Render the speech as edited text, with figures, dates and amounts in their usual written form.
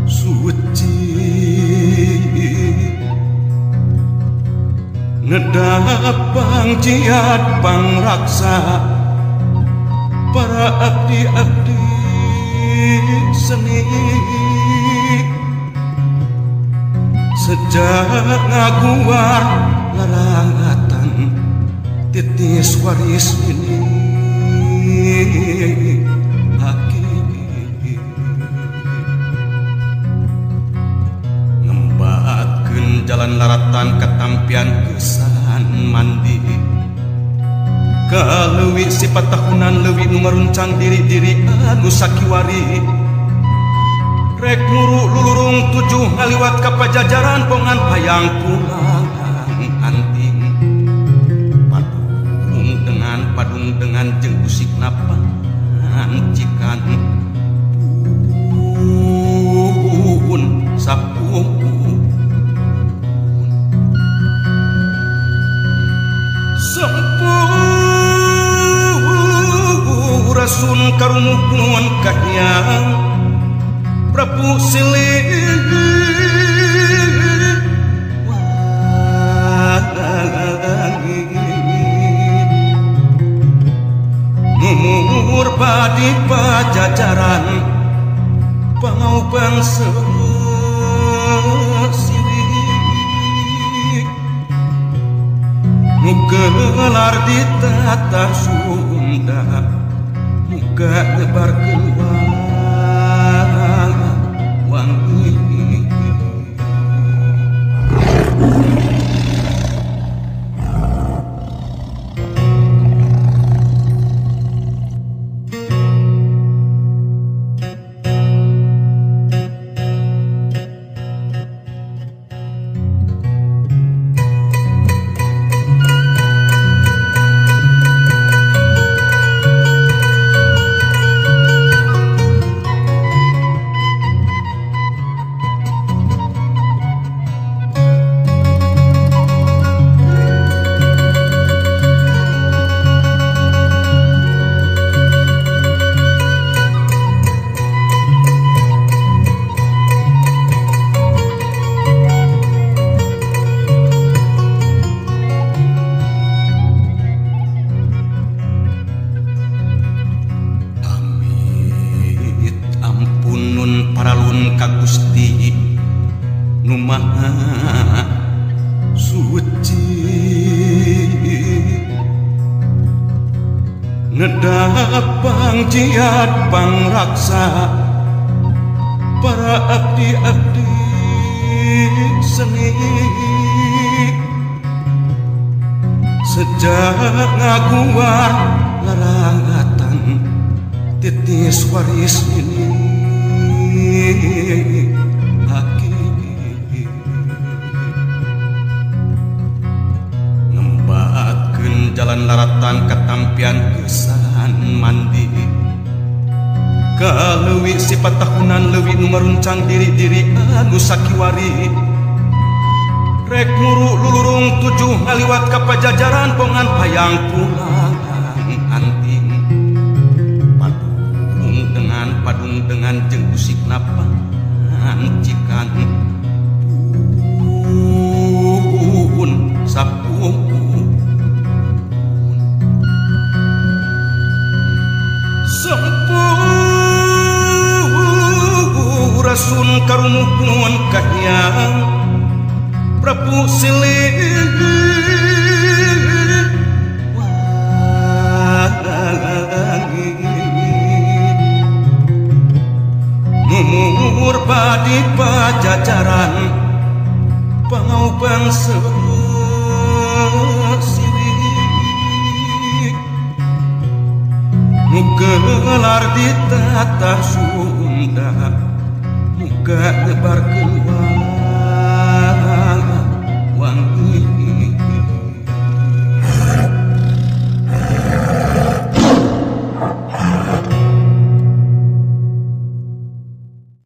suci ngedapang jiat pangraksa para abdi-abdi seni sejak ngaguar larangatan titis waris ini ngembaatkeun jalan laratan katampian kesan mandi kaleuwih sifat tahunan leuwih nu ngaruncang diri-diri anu sakiwari rek muru lulurung tujuh ngaliwat ka pajajaran pongan hayang pulang anting padung dengan jeung usikna pancikan puun sapuun sampurasun karumuhun kahyang Prabu Silih Numur badi pajajaran pangaubang silih nugelar di tata Sunda muka lebar keluar wangi paralun ka Gusti nu maha suci ngedapang jiat pangraksa para abdi-abdi seni sejak ngaguar larangatan titis waris ini ngembaatkeun jalan laratan katampian kesan mandi kaleuwih sifat tahunan leuwih nu ngaruncang diri-diri anu sakiwari rek muru lulurung tujuh ngaliwat ka pajajaran pongan hayang pulang anting padung dengan jeung usikna pancikan puun sapuun sampurasun karumuhun kahyang Prabu Silih Numur badi pajajaran pangaubang silih nugelar di tata Sunda muka lebar keluar